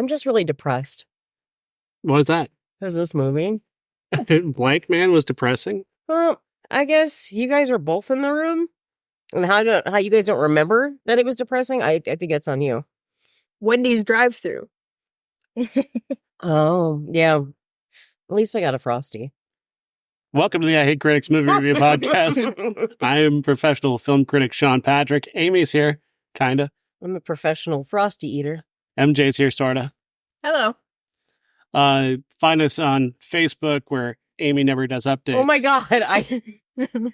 just really depressed. What was that? Is this movie? Blankman was depressing? Well, I guess you guys were both in the room. And how you guys don't remember that it was depressing? I think that's on you. Wendy's drive-thru. Oh, yeah. At least I got a Frosty. Welcome to the I Hate Critics Movie Review Podcast. I am professional film critic Sean Patrick. Amy's here, kinda. I'm a professional Frosty eater. MJ's here, sorta. Hello. Find us on Facebook where Amy never does updates. Oh my God.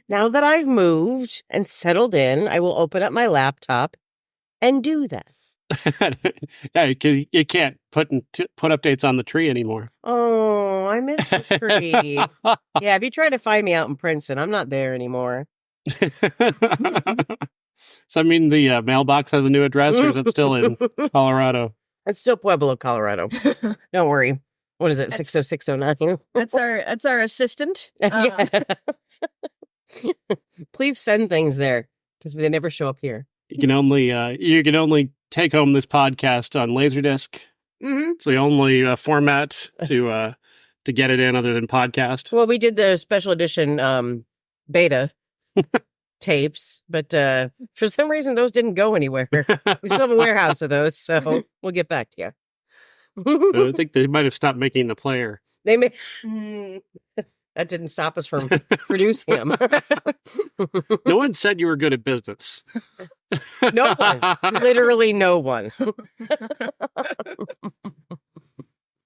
Now that I've moved and settled in, I will open up my laptop and do that. Yeah, because you can't put updates on the tree anymore. Oh, I miss the tree. Yeah, if you try to find me out in Princeton, I'm not there anymore. So, I mean, the mailbox has a new address, or is it still in Colorado? It's still Pueblo, Colorado. Don't worry. What is it, 60609? That's our assistant. Yeah. Please send things there, because they never show up here. You can only take home this podcast on Laserdisc. Mm-hmm. It's the only format to get it in other than podcast. Well, we did the special edition beta tapes, but for some reason those didn't go anywhere. We still have a warehouse of those, so we'll get back to you. I think they might have stopped making the player. They may. That didn't stop us from producing them. No one said you were good at business. No one. Literally no one.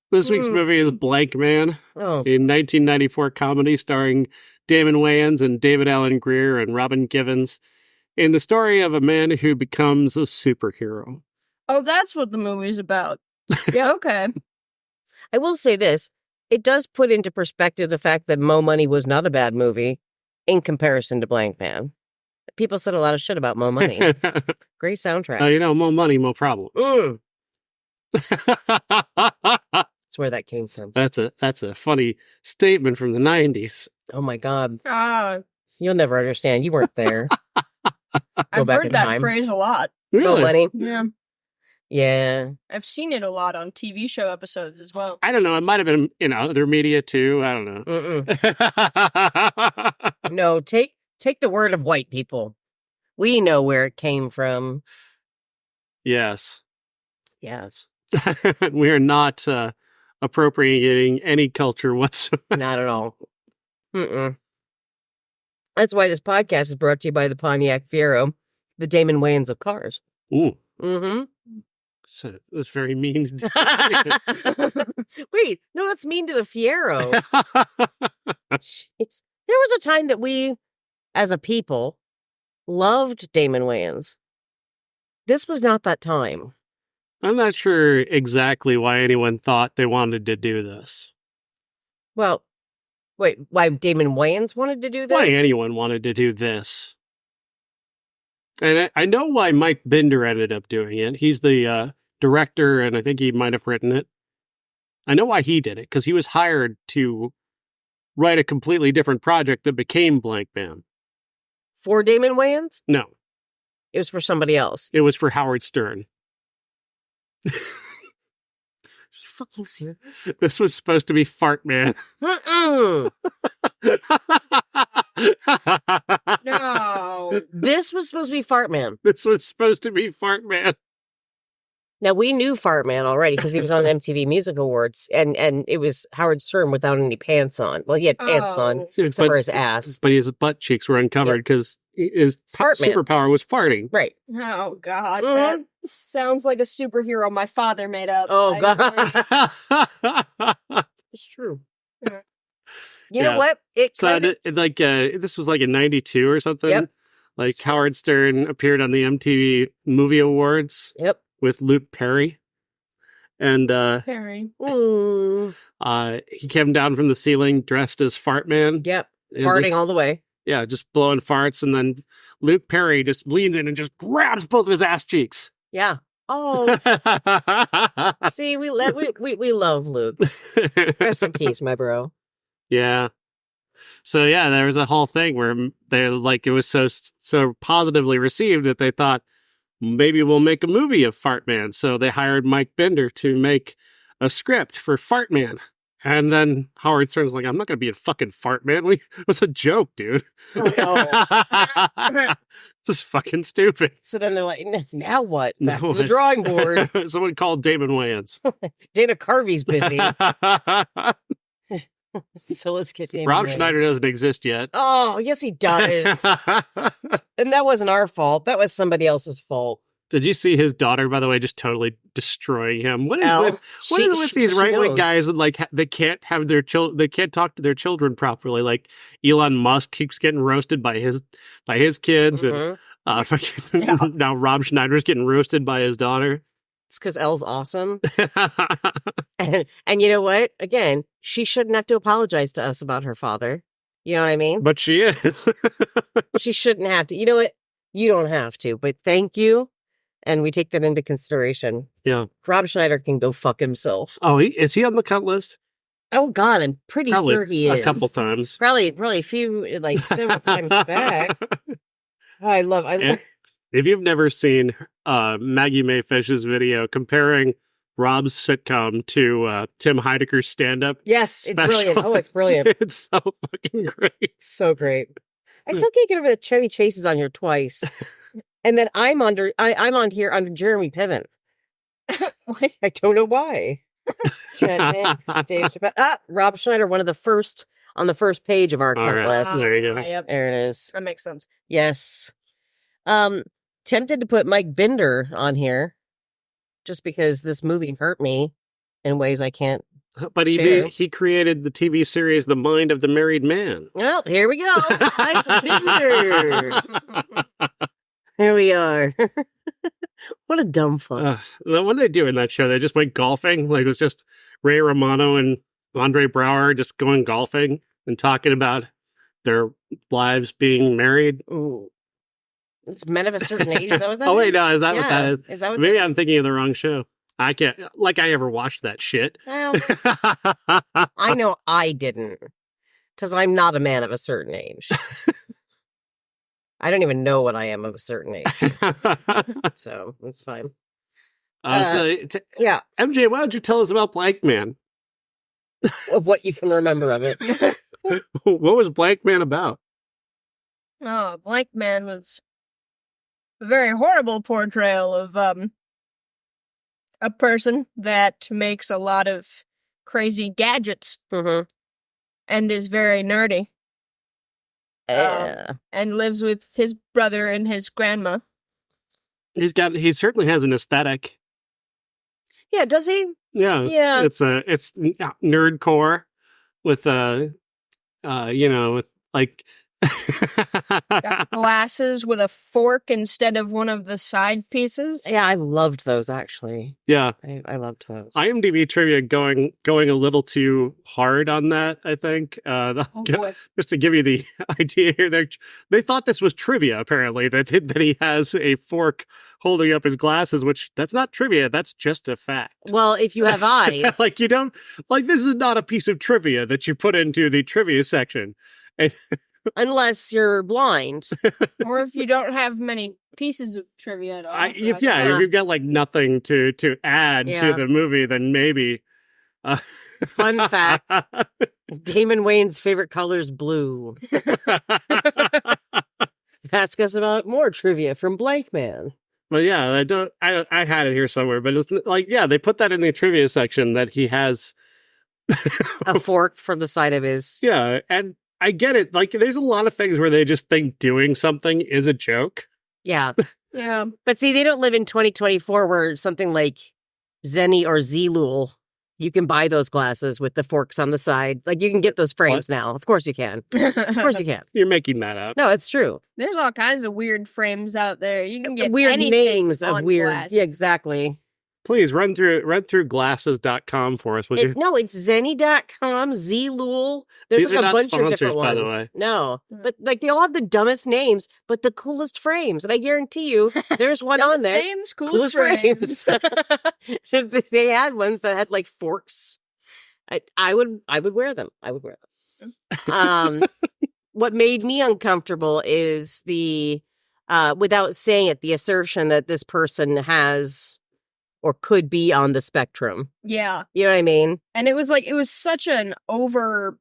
This week's movie is Blankman, a 1994 comedy starring Damon Wayans and David Allen Grier and Robin Givens, in the story of a man who becomes a superhero. Oh, that's what the movie's about. Yeah, okay. I will say this. It does put into perspective the fact that Mo Money was not a bad movie in comparison to Blankman. People said a lot of shit about Mo Money. Great soundtrack. More money, more problems. That's where that came from. That's a funny statement from the 90s. Oh my God. You'll never understand. You weren't there. I've heard that phrase a lot. Really? Mo Money. Yeah. Yeah. I've seen it a lot on TV show episodes as well. I don't know. It might have been in other media too. I don't know. No, take the word of white people. We know where it came from. Yes. Yes. We are not appropriating any culture whatsoever. Not at all. That's why this podcast is brought to you by the Pontiac Fiero, the Damon Wayans of cars. Ooh. Mm-hmm. So that's very mean. Wait, no, that's mean to the Fiero. Jeez. There was a time that we, as a people, loved Damon Wayans. This was not that time. I'm not sure exactly why anyone thought they wanted to do this. Well, wait, why Damon Wayans wanted to do this? Why anyone wanted to do this. And I know why Mike Binder ended up doing it. He's the director, and I think he might have written it. I know why he did it, because he was hired to write a completely different project that became Blankman. For Damon Wayans? No. It was for somebody else. It was for Howard Stern. Are you fucking serious? This was supposed to be Fart Man. No. This was supposed to be Fart Man. This was supposed to be Fart Man. Now, we knew Fart Man already because he was on the MTV Music Awards, and it was Howard Stern without any pants on. Well, he had pants on, except for his ass. But his butt cheeks were uncovered because his superpower was farting. Right. Oh, God. That sounds like a superhero my father made up. Oh, God. It's true. You know what? This was like in 92 or something. Yep. Like Howard Stern appeared on the MTV Movie Awards. Yep. With Luke Perry. And Perry. He came down from the ceiling dressed as Fart Man. Yep. Farting all the way. Yeah, just blowing farts, and then Luke Perry just leans in and just grabs both of his ass cheeks. Yeah. Oh. See, we love Luke. Rest in peace, my bro. Yeah. So yeah, there was a whole thing where they it was so positively received that they thought, maybe we'll make a movie of Fart Man. So they hired Mike Binder to make a script for Fart Man. And then Howard Stern's like, I'm not going to be a fucking Fart Man. It was a joke, dude. Oh. This is fucking stupid. So then they're like, now what? Back Now to the what?" drawing board. Someone called Damon Wayans. Dana Carvey's busy. So let's get Damon Rob Wayans. Schneider doesn't exist yet. Oh, yes, he does. And that wasn't our fault. That was somebody else's fault. Did you see his daughter, by the way, just totally destroying him? What is Elle, with these right wing knows. guys that like they can't have their they can't talk to their children properly? Like Elon Musk keeps getting roasted by his kids, Mhm. and now Rob Schneider's getting roasted by his daughter. It's because Elle's awesome. And you know what? Again, she shouldn't have to apologize to us about her father. You know what I mean? But she is. She shouldn't have to. You know what? You don't have to, but thank you. And we take that into consideration. Yeah. Rob Schneider can go fuck himself. Oh, is he on the cut list? Oh, God, I'm pretty Probably sure he is. a couple times. Probably a few, like, several times back. I love If you've never seen Maggie Mayfish's video comparing Rob's sitcom to Tim Heidecker's stand-up, Yes, it's special. brilliant. Oh, it's brilliant. It's so fucking great. So great. I still can't get over that Chevy Chase is on here twice. And then I'm on here under Jeremy Piven. What? I don't know why. Dave Chappelle. Rob Schneider, one of the first on the first page of our All cut right. list. There you go. Yep. There it is. That makes sense. Yes. Tempted to put Mike Binder on here just because this movie hurt me in ways I can't. But Share. he created the TV series The Mind of the Married Man. Well, here we go. Mike Binder. Here we are. What a dumb fuck. What did they do in that show? They just went golfing? Like it was just Ray Romano and Andre Brower just going golfing and talking about their lives being married? Ooh. It's men of a certain age. Is that what that is? Oh, wait, no, is that what that is? Is that what Maybe I'm thinking of the wrong show. I can't, like I ever watched that shit. Well, I know I didn't. Because I'm not a man of a certain age. I don't even know what I am of a certain age. So, that's fine. Yeah. MJ, why don't you tell us about Blankman? Of what you can remember of it. What was Blankman about? Oh, Blankman was a very horrible portrayal of a person that makes a lot of crazy gadgets Mm-hmm. and is very nerdy and lives with his brother and his grandma. He certainly has an aesthetic. Yeah, does he? Yeah. Yeah. It's nerdcore with with like Got glasses with a fork instead of one of the side pieces. Yeah, I loved those, actually. yeah. I loved those. IMDb trivia going a little too hard on that, I think. Oh, boy. Just to give you the idea here, they thought this was trivia, apparently, that he has a fork holding up his glasses, which that's not trivia, that's just a fact. Well, if you have eyes. Like, you don't, like, this is not a piece of trivia that you put into the trivia section. Unless you're blind. Or if you don't have many pieces of trivia at all. If you've got, like, nothing to add to the movie, then maybe. Fun fact. Damon Wayans' favorite color is blue. Ask us about more trivia from Blankman. But yeah, I had it here somewhere, but it's like, yeah, they put that in the trivia section that he has A fork from the side of his. Yeah, and I get it. Like, there's a lot of things where they just think doing something is a joke. Yeah. Yeah. But see, they don't live in 2024 where something like Zenny or Zlul, you can buy those glasses with the forks on the side. Like, you can get those frames now. Of course you can. Of course you can. You're making that up. No, it's true. There's all kinds of weird frames out there. You can get Weird anything names of on weird. glass. Yeah, exactly. Please run through glasses.com for us, would you? No, it's Zenny.com, Zlul. There's These like are a not bunch of different sponsors, by the ones. way. No, but like they all have the dumbest names, but the coolest frames. And I guarantee you, there's one on there. Names, coolest frames. They had ones that had like forks. I would wear them. I would wear them. What made me uncomfortable is the without saying it, the assertion that this person has or could be on the spectrum. Yeah. You know what I mean? And it was such an over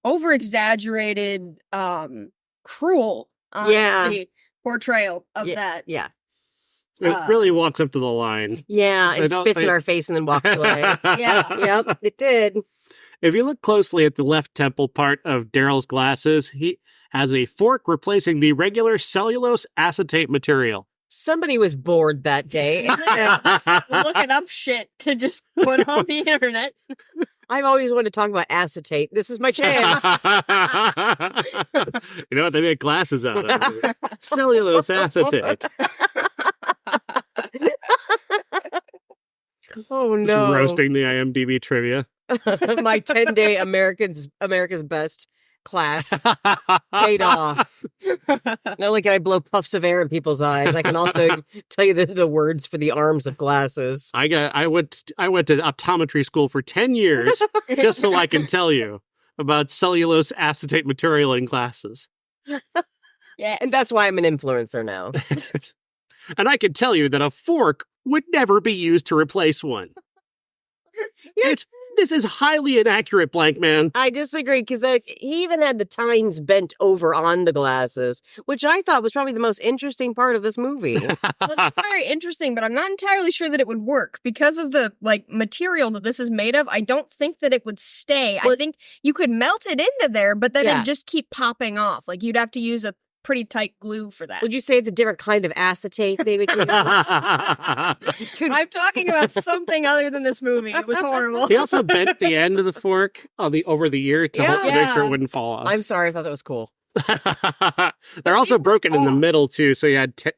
exaggerated, cruel, honestly, portrayal of that. Yeah. It really walks up to the line. Yeah, and spits in our face and then walks away. Yeah. Yep, it did. If you look closely at the left temple part of Darryl's glasses, he has a fork replacing the regular cellulose acetate material. Somebody was bored that day. Looking up shit to just put on the internet. I've always wanted to talk about acetate. This is my chance. You know what they make glasses out of? Cellulose acetate. Oh no! Just roasting the IMDb trivia. My 10-day America's Best class paid off. Not only can I blow puffs of air in people's eyes, I can also tell you the words for the arms of glasses. I went to optometry school for 10 years just so I can tell you about cellulose acetate material in glasses. Yeah, and that's why I'm an influencer now. And I can tell you that a fork would never be used to replace one. This is highly inaccurate, Blankman. I disagree, because he even had the tines bent over on the glasses, which I thought was probably the most interesting part of this movie. Well, it's very interesting, but I'm not entirely sure that it would work. Because of the material that this is made of, I don't think that it would stay. Well, I think you could melt it into there, but then it'd just keep popping off. Like, you'd have to use a pretty tight glue for that. Would you say it's a different kind of acetate, maybe? I'm talking about something other than this movie. It was horrible. He also bent the end of the fork over the ear to make sure it wouldn't fall off. I'm sorry, I thought that was cool. They're also broken in the middle, too, so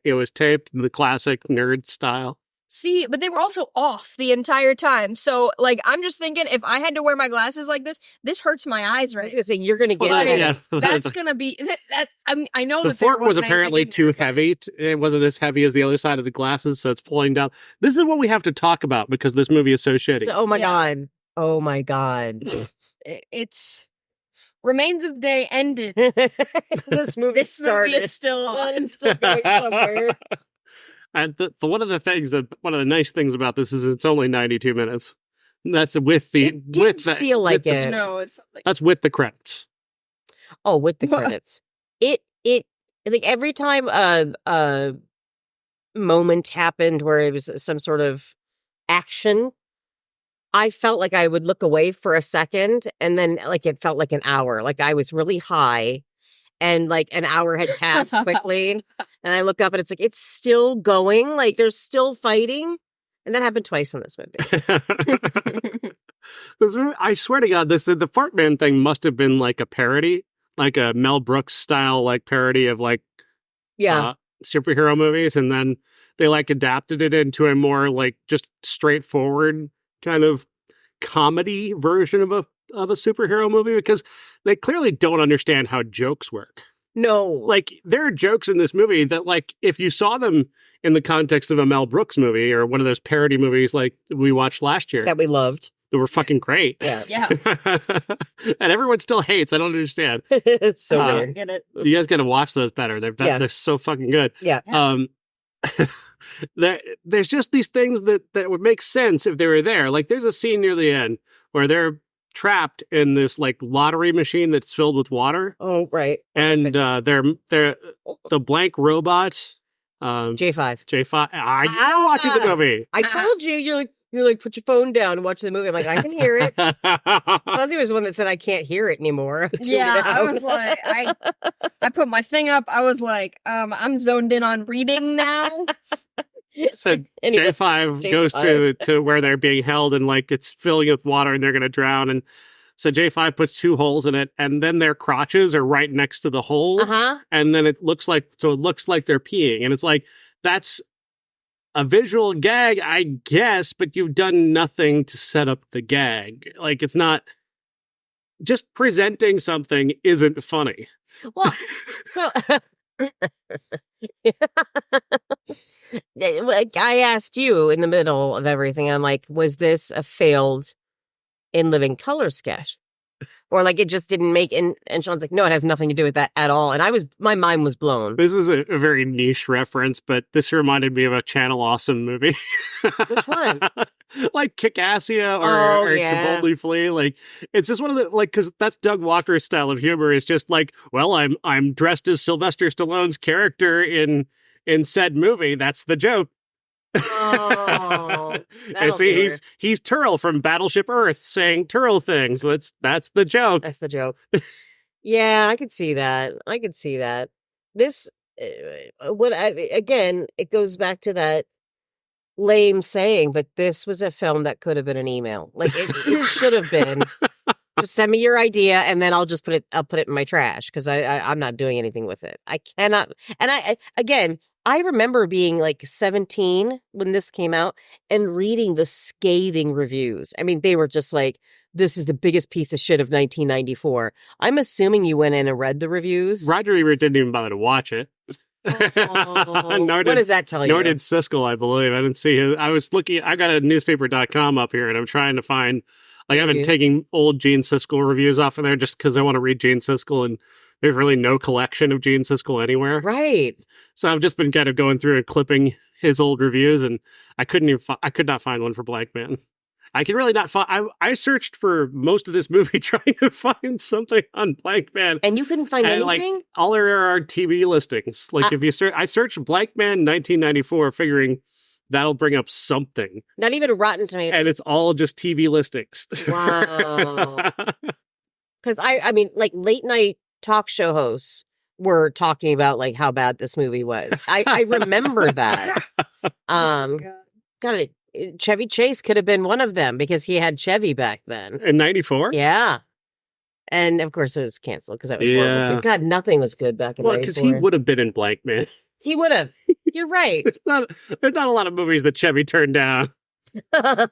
it was taped in the classic nerd style. See, but they were also off the entire time. So, I'm just thinking, if I had to wear my glasses like this hurts my eyes, right? I was going to say, you're going to get that's going to be... I know the fork was apparently too heavy. It wasn't as heavy as the other side of the glasses, so it's pulling down. This is what we have to talk about because this movie is so shitty. Oh, my God. Oh, my God. It's... Remains of the Day ended. This movie started. Movie is still on. It's still going somewhere. And one of the nice things about this is it's only 92 minutes. That's with the it didn't feel like it. No, it felt like that's with the credits. Oh, with the credits. It like every time a moment happened where it was some sort of action, I felt like I would look away for a second, and then it felt like an hour. Like I was really high, and an hour had passed quickly. And I look up and it's it's still going. They're still fighting. And that happened twice in this movie. This movie, I swear to God, the Fart Man thing must have been a parody, like a Mel Brooks style, parody of superhero movies. And then they adapted it into a more just straightforward kind of comedy version of a superhero movie, because they clearly don't understand how jokes work. No. There are jokes in this movie that, if you saw them in the context of a Mel Brooks movie or one of those parody movies we watched last year. That we loved. They were fucking great. Yeah. And everyone still hates. I don't understand. It's so weird. I get it. You guys got to watch those better. They're so fucking good. Yeah. There's just these things that would make sense if they were there. There's a scene near the end where they're trapped in this lottery machine that's filled with water. Oh, right. And they're the blank robot. J5. I'm watching the movie. I told you. You're like, put your phone down and watch the movie. I'm like, I can hear it. Fuzzy was the one that said I can't hear it anymore. Yeah, I was like, I put my thing up. I was like, I'm zoned in on reading now. So anyway, J5 goes to where they're being held, and it's filling with water and they're going to drown. And so J5 puts 2 holes in it, and then their crotches are right next to the holes. And then it looks like they're peeing. And it's that's a visual gag, I guess, but you've done nothing to set up the gag. It's not just presenting something isn't funny. Well, so I asked you in the middle of everything, I'm like, was this a failed In Living Color sketch? or like it just didn't make. And Sean's like, no, it has nothing to do with that at all. And my mind was blown. This is a very niche reference, but this reminded me of a Channel Awesome movie. Which one? Like Kickassia or To Boldly Flee. Like, it's just one of the, like, because that's Doug Walker's style of humor. It's just like, well, I'm dressed as Sylvester Stallone's character in said movie. That's the joke. Oh, and see, he's Turl from Battleship Earth saying Turl things. That's the joke. That's the joke. Yeah, I could see that. This, again, it goes back to that lame saying, but this was a film that could have been an email. Like it should have been. Just send me your idea, and then I'll put it in my trash because I'm not doing anything with it. I cannot. And I remember being like 17 when this came out and reading the scathing reviews. I mean, they were just like, this is the biggest piece of shit of 1994. I'm assuming you went in and read the reviews. Roger Ebert didn't even bother to watch it. Oh, what does that tell you? Nor did Siskel, I believe. I didn't see his. I was looking. I got a newspaper.com up here, and I'm trying to find. Like, I've been taking old Gene Siskel reviews off of there just because I want to read Gene Siskel, and there's really no collection of Gene Siskel anywhere. Right. So I've just been kind of going through and clipping his old reviews, and I could not find one for Blankman. I could really not find. I searched for most of this movie trying to find something on Blankman, and you couldn't find anything. Like, all there are TV listings. Like if you search, I searched Blankman 1994, figuring that'll bring up something. Not even Rotten Tomatoes, and it's all just TV listings. Wow. Because I mean, like late night talk show hosts were talking about like how bad this movie was. I remember that. God, Chevy Chase could have been one of them because he had Chevy back then. In 94? Yeah. And of course it was canceled because that was horrible too. God, nothing was good back in 94. Well, because he would have been in Blankman. He would have. You're right. There's not a lot of movies that Chevy turned down. I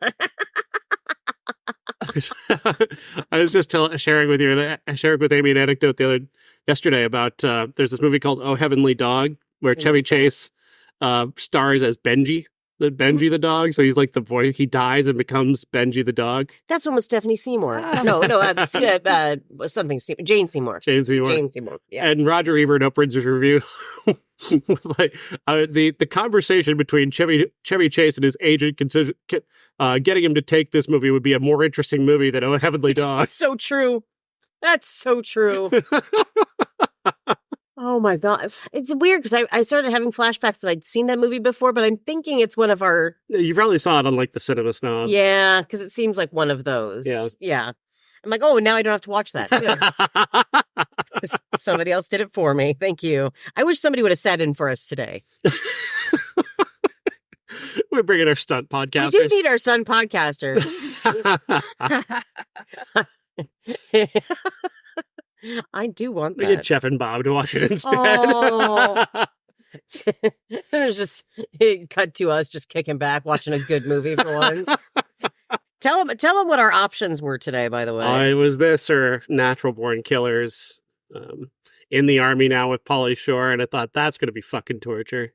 was just sharing with Amy an anecdote yesterday about there's this movie called Oh Heavenly Dog where Chevy Chase stars as Benji the dog. So he's like the boy. He dies and becomes Benji the dog. That's one with Stephanie Seymour. No, something Jane Seymour. Jane Seymour. Yeah. And Roger Ebert opens his review. Like the conversation between Chevy Chase and his agent getting him to take this movie would be a more interesting movie than Oh Heavenly Dog. So true. That's so true. Oh my God. It's weird because I started having flashbacks that I'd seen that movie before, but I'm thinking it's one of our... You probably saw it on like the Cinema Snob. Yeah, because it seems like one of those. Yeah. I'm like, oh, now I don't have to watch that. Somebody else did it for me. Thank you. I wish somebody would have sat in for us today. We're bringing our stunt podcasters. We do need our stunt podcasters. I do want that. We get Jeff and Bob to watch it instead. Oh. There's just cut to us just kicking back, watching a good movie for once. Tell them what our options were today, by the way. It was this or Natural Born Killers. In the Army now with Pauly Shore, and I thought that's going to be fucking torture.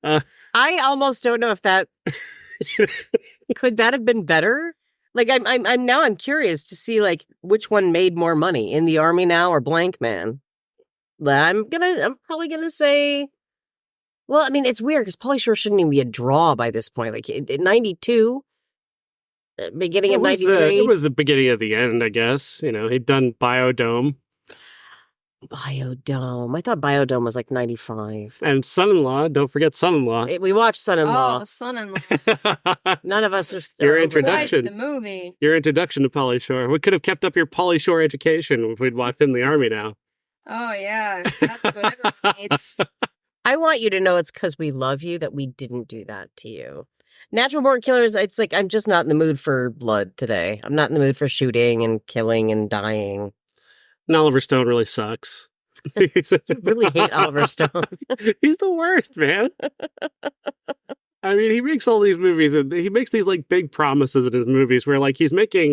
I almost don't know if that could that have been better. Like I'm curious to see like which one made more money, In the Army Now or Blankman. But I'm probably gonna say, well, I mean it's weird because Pauly Shore shouldn't even be a draw by this point. Like in 92, beginning of 93. It was the beginning of the end, I guess. You know, he'd done Biodome. Biodome. I thought Biodome was like 95. And Son-in-Law. Don't forget Son-in-Law. We watched Son-in-Law. Oh, Son-in-Law. None of us are... Your introduction. The movie. Your introduction to Pauly Shore. We could have kept up your Pauly Shore education if we'd watched In the Army Now. Oh, yeah. That's what everyone needs. I want you to know it's because we love you that we didn't do that to you. Natural Born Killers, it's like I'm just not in the mood for blood today. I'm not in the mood for shooting and killing and dying. And Oliver Stone really sucks. I really hate Oliver Stone. He's the worst, man. I mean, he makes all these movies and he makes these like big promises in his movies where like he's making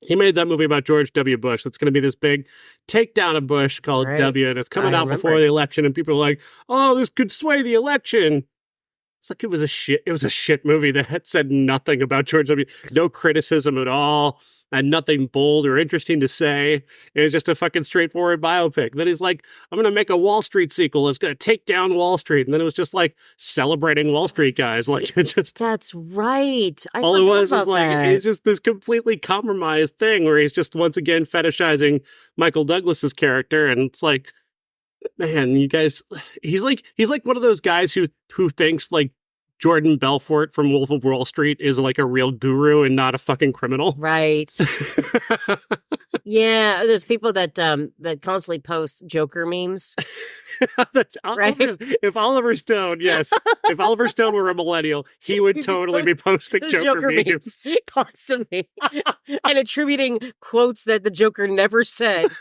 he made that movie about George W. Bush. That's going to be this big takedown of Bush called W, and it's coming out before the election, and people are like, oh, this could sway the election. It's like it was a shit movie that had said nothing about George W. No criticism at all, and nothing bold or interesting to say. It was just a fucking straightforward biopic. Then he's like, I'm going to make a Wall Street sequel. It's going to take down Wall Street. And then it was just like celebrating Wall Street guys. Like, it just. That's right. All it was like, it's just this completely compromised thing where he's just once again fetishizing Michael Douglas's character. And it's like, man, you guys, he's like one of those guys who thinks like Jordan Belfort from Wolf of Wall Street is like a real guru and not a fucking criminal. Right. Yeah, there's people that constantly post Joker memes. Right? If Oliver Stone were a millennial, he would totally be posting Joker memes constantly and attributing quotes that the Joker never said.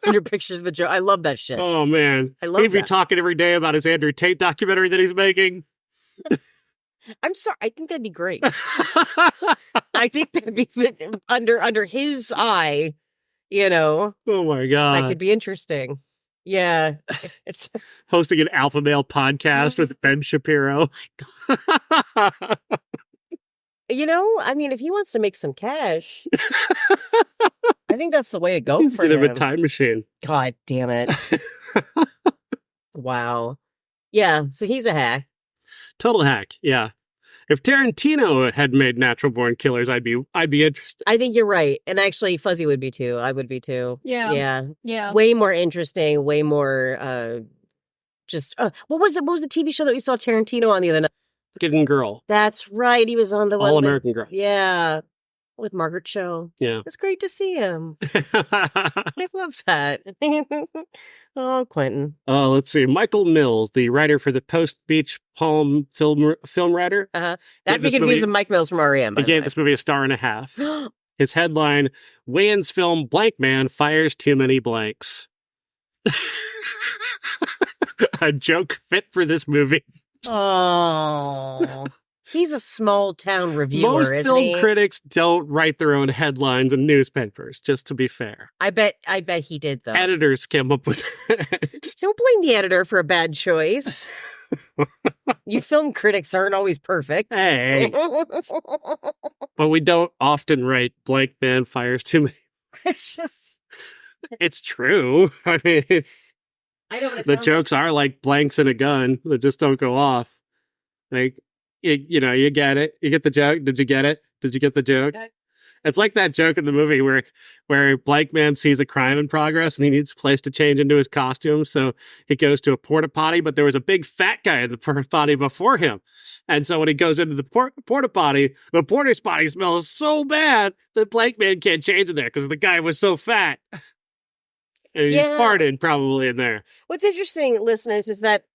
Under pictures of the Joker. I love that shit. Oh, man. He'd be talking every day about his Andrew Tate documentary that he's making. I'm sorry. I think that'd be great. I think that'd be under his eye, Oh, my God. That could be interesting. Yeah. It's hosting an alpha male podcast with Ben Shapiro. I mean, if he wants to make some cash, I think that's the way to go for him. He's a time machine. God damn it. Wow. Yeah, so he's a hack. Total hack, yeah. If Tarantino had made Natural Born Killers, I'd be interested. I think you're right. And actually, Fuzzy would be too. I would be too. Yeah. Way more interesting, way more what was the TV show that we saw Tarantino on the other night? Hidden Girl. That's right. He was on the All American Girl. Yeah. With Margaret Cho. Yeah. It's great to see him. I love that. Oh, Quentin. Oh, let's see. Michael Mills, the writer for the Post Beach Palm film writer. Uh-huh. That'd be confusing with Mike Mills from REM. He gave this movie a 1.5 stars. His headline, Wayans film Blankman fires too many blanks. A joke fit for this movie. Oh, he's a small town reviewer. Most film critics don't write their own headlines in newspapers, just to be fair. I bet he did, though. Editors came up with it. Don't blame the editor for a bad choice. You film critics aren't always perfect. Hey. But we don't often write Blankman fires too many. It's true. I mean, the jokes are like blanks in a gun that just don't go off. Like, you get it. You get the joke. Did you get it? Did you get the joke? It's like that joke in the movie where Blankman sees a crime in progress and he needs a place to change into his costume. So he goes to a porta potty, but there was a big fat guy in the porta potty before him. And so when he goes into the porta potty, the porta potty smells so bad that Blankman can't change in there because the guy was so fat. And he farted probably in there. What's interesting, listeners, is that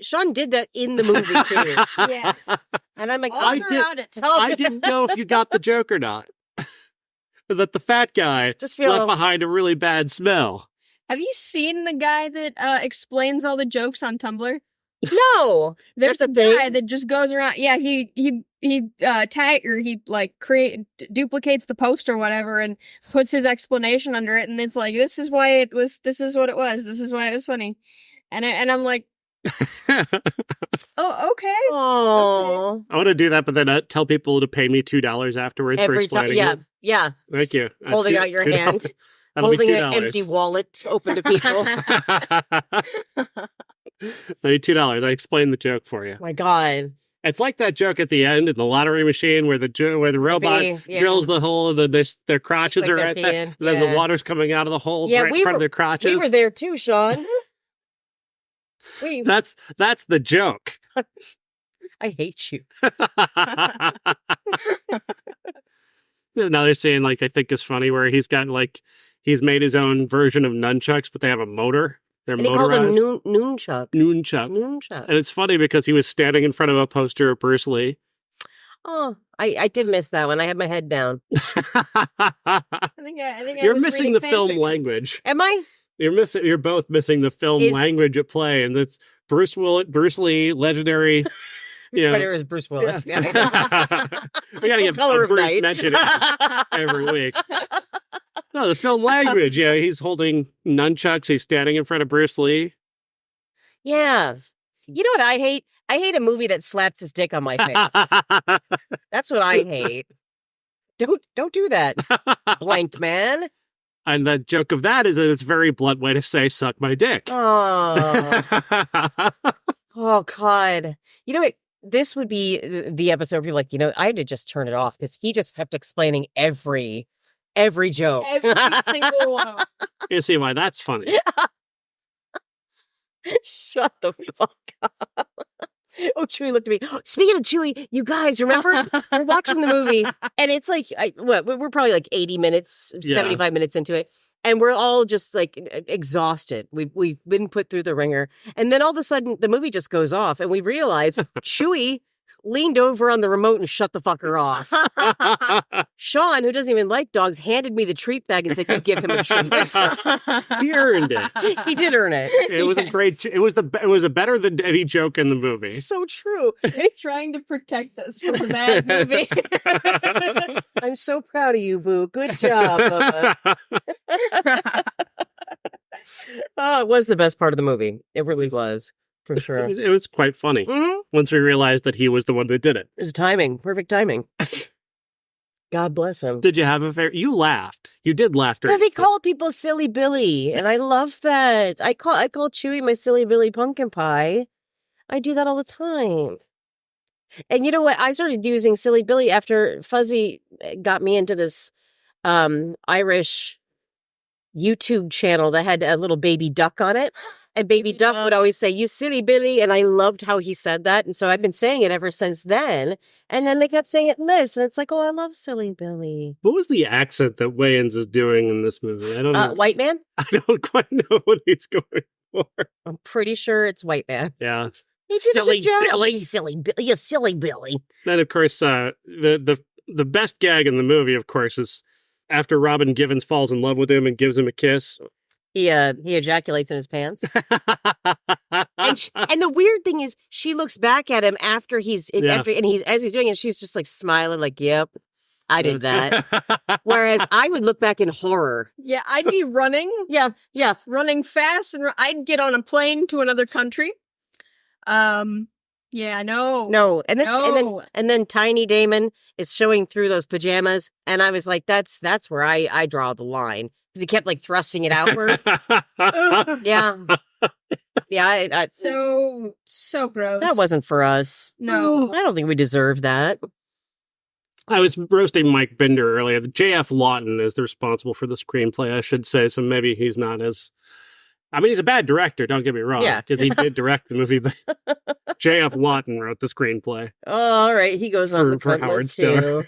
Sean did that in the movie too. Yes. And I'm like, I didn't know if you got the joke or not. That the fat guy left behind a really bad smell. Have you seen the guy that explains all the jokes on Tumblr? No. There's a guy that just goes around. Yeah, he duplicates the post or whatever and puts his explanation under it, and it's like, this is what it was, this is why it was funny. And I'm like, oh, okay. Oh, I want to do that, but then tell people to pay me $2 afterwards for explaining it. Yeah. Thank you. Holding out your hand, holding an empty wallet open to people. $2. I explained the joke for you. My God. It's like that joke at the end in the lottery machine where the robot drills the hole and their crotches like are right there. And then the water's coming out of the holes right in front of their crotches. We were there too, Sean. That's the joke. I hate you. Now they're saying, like, I think is funny where he's made his own version of nunchucks, but they have a motor. They're motorized. He called them Noonchuck. And it's funny because he was standing in front of a poster of Bruce Lee. Oh, I did miss that one. I had my head down. I think you're missing the film language. Am I? You're both missing the film language at play, and that's Bruce Lee, legendary. Predator is Bruce Willis. Yeah. We gotta get Bruce mentioned every week. No, the film language. Yeah, he's holding nunchucks. He's standing in front of Bruce Lee. Yeah. You know what I hate? I hate a movie that slaps his dick on my face. That's what I hate. Don't do that, Blankman. And the joke of that is that it's a very blunt way to say, suck my dick. Oh, oh God. You know what? This would be the episode where people are like, I had to just turn it off because he just kept explaining every joke. Every single one of them. You see why that's funny. Shut the fuck up. Oh, Chewie looked at me. Speaking of Chewie, you guys remember we're watching the movie, and it's like we're probably like 80 minutes, 75 minutes into it, and we're all just like exhausted. We've been put through the ringer, and then all of a sudden the movie just goes off, and we realize Chewie leaned over on the remote and shut the fucker off. Sean, who doesn't even like dogs, handed me the treat bag and said, "You give him a treat." He earned it. He did earn it. It was a great. It was a better than any joke in the movie. So true. Trying to protect us from a bad movie. I'm so proud of you, Boo. Good job, Bubba. Oh, it was the best part of the movie. It really was, for sure. It was quite funny. Mm-hmm. Once we realized that he was the one that did it. It was timing. Perfect timing. God bless him. Did you have a fair... You laughed. You did laugh. Because he called people Silly Billy, and I love that. I call Chewie my Silly Billy pumpkin pie. I do that all the time. And you know what? I started using Silly Billy after Fuzzy got me into this Irish YouTube channel that had a little baby duck on it. And Baby Duck would always say, "You silly Billy." And I loved how he said that. And so I've been saying it ever since then. And then they kept saying it in this. And it's like, oh, I love Silly Billy. What was the accent that Wayans is doing in this movie? I don't know. White man? I don't quite know what he's going for. I'm pretty sure it's white man. Yeah. He did Silly a good job. Billy. Silly Billy. You silly Billy. Then, of course, the best gag in the movie, of course, is after Robin Givens falls in love with him and gives him a kiss. He ejaculates in his pants. And the weird thing is, she looks back at him after as he's doing it, she's just like smiling, like, "Yep, I did that." Whereas I would look back in horror. Yeah, I'd be running. Yeah, Running fast, and I'd get on a plane to another country. Yeah, no. And then Tiny Damon is showing through those pajamas, and I was like, that's where I draw the line. Because he kept like thrusting it outward. Yeah. Yeah. So gross. That wasn't for us. No. I don't think we deserve that. I was roasting Mike Binder earlier. The J.F. Lawton is the responsible for the screenplay, I should say. So maybe he's not as... I mean, he's a bad director, don't get me wrong. Yeah. Because he did direct the movie, but J.F. Lawton wrote the screenplay. Oh, all right. He goes on the front list too.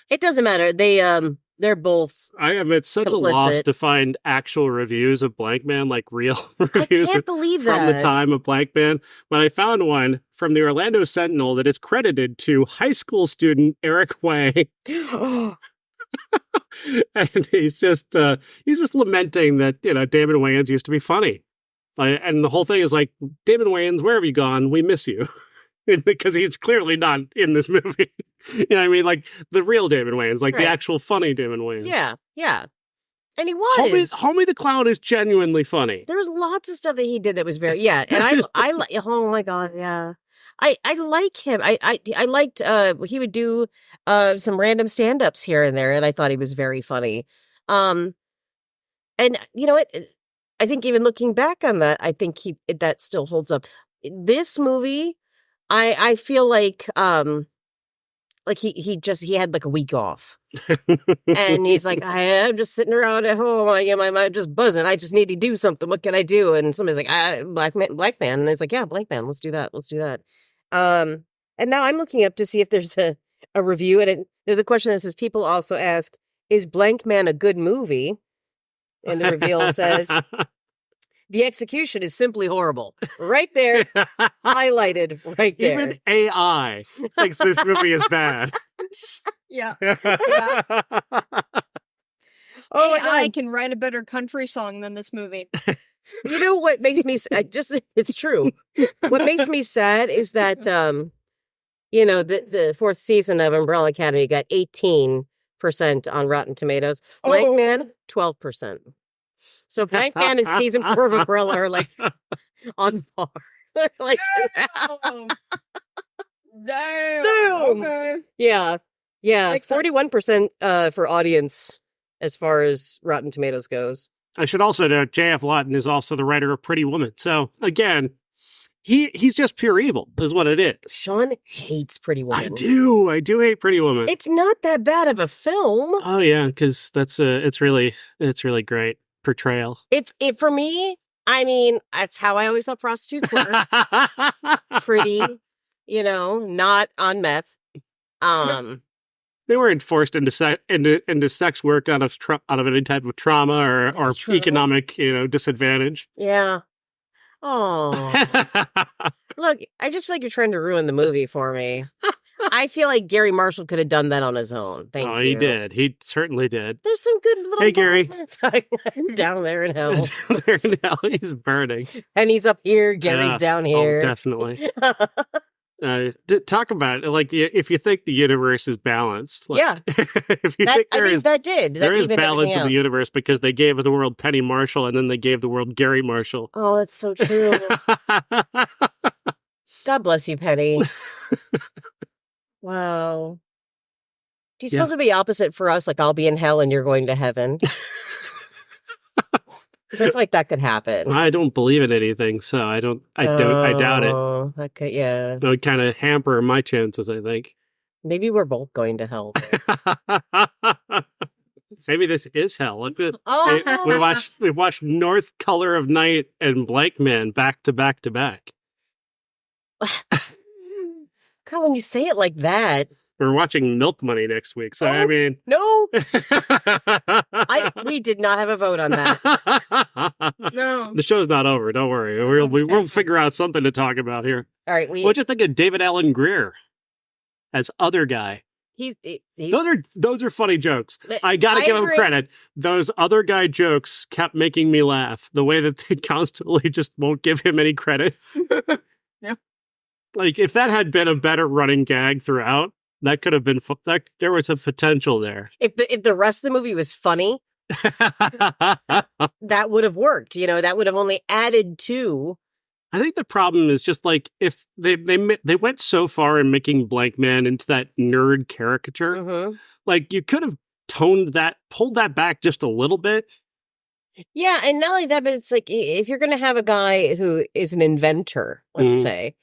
It doesn't matter. They're both I am at such a loss to find actual reviews of Blankman, like real reviews I can't believe from that. the time of Blankman. But I found one from the Orlando Sentinel that is credited to high school student Eric Wang. And he's just lamenting that, Damon Wayans used to be funny. And the whole thing is like, Damon Wayans, where have you gone? We miss you. Because he's clearly not in this movie. You know what I mean? Like the real Damon Wayans, like the actual funny Damon Wayans. Yeah. And he was. Homie the Clown is genuinely funny. There was lots of stuff that he did that was very, And I oh my God, yeah. I like him. I liked, he would do some random stand-ups here and there, and I thought he was very funny. And you know what? I think even looking back on that, I think that still holds up. This movie, I feel like he had like a week off, and he's like, I'm just sitting around at home. I'm just buzzing. I just need to do something. What can I do? And somebody's like, Blankman, and it's like, yeah, Blankman. Let's do that. And now I'm looking up to see if there's a review, and there's a question that says, people also ask, is Blankman a good movie? And the reveal says, the execution is simply horrible. Right there. Highlighted right there. Even AI thinks this movie is bad. Yeah. Oh, AI can write a better country song than this movie. You know what makes me it's true. What makes me sad is that the fourth season of Umbrella Academy got 18% on Rotten Tomatoes. Blankman, 12%. So Blankman and season 4 of Umbrella are like on par. Like, Damn. Okay. yeah. Makes sense. 41% for audience as far as Rotten Tomatoes goes. I should also note J.F. Lawton is also the writer of Pretty Woman. So, again, he's just pure evil, is what it is. Sean hates Pretty Woman. I do hate Pretty Woman. It's not that bad of a film. Oh, yeah, because it's really great portrayal. If for me, I mean, that's how I always thought prostitutes were. Pretty, not on meth. They weren't forced into sex work out of any type of trauma or economic, disadvantage. Yeah. Oh. Look, I just feel like you're trying to ruin the movie for me. I feel like Gary Marshall could have done that on his own. Thank you. He did. He certainly did. There's some good little Hey, Gary. moments. Down there in hell. Down there in hell, he's burning. And he's up here, Gary's down here. Oh, definitely. Talk about it, like if you think the universe is balanced. Like, yeah. If you think there is balance in the universe because they gave the world Penny Marshall and then they gave the world Gary Marshall. Oh, that's so true. God bless you, Penny. Wow. Do you suppose it'd be opposite for us? Like I'll be in hell and you're going to heaven? Because I feel like that could happen. I don't believe in anything, so I doubt it. Okay, yeah. That would kind of hamper my chances, I think. Maybe we're both going to hell. Maybe this is hell. Oh. We watched North Color of Night and Blankman back to back to back. God, when you say it like that. We're watching Milk Money next week, so I mean... No! We did not have a vote on that. No. The show's not over, don't worry. We'll figure out something to talk about here. All right, What'd you think of David Allen Grier as other guy? Those are funny jokes. I gotta give him credit. Those other guy jokes kept making me laugh. The way that they constantly just won't give him any credit. Yeah. Like, if that had been a better running gag throughout, that could have been, there was a potential there. If the rest of the movie was funny, that would have worked. That would have only added to. I think the problem is just like, if they went so far in making Blankman into that nerd caricature, Mm-hmm. like you could have pulled that back just a little bit. Yeah, and not only that, but it's like, if you're going to have a guy who is an inventor, let's say,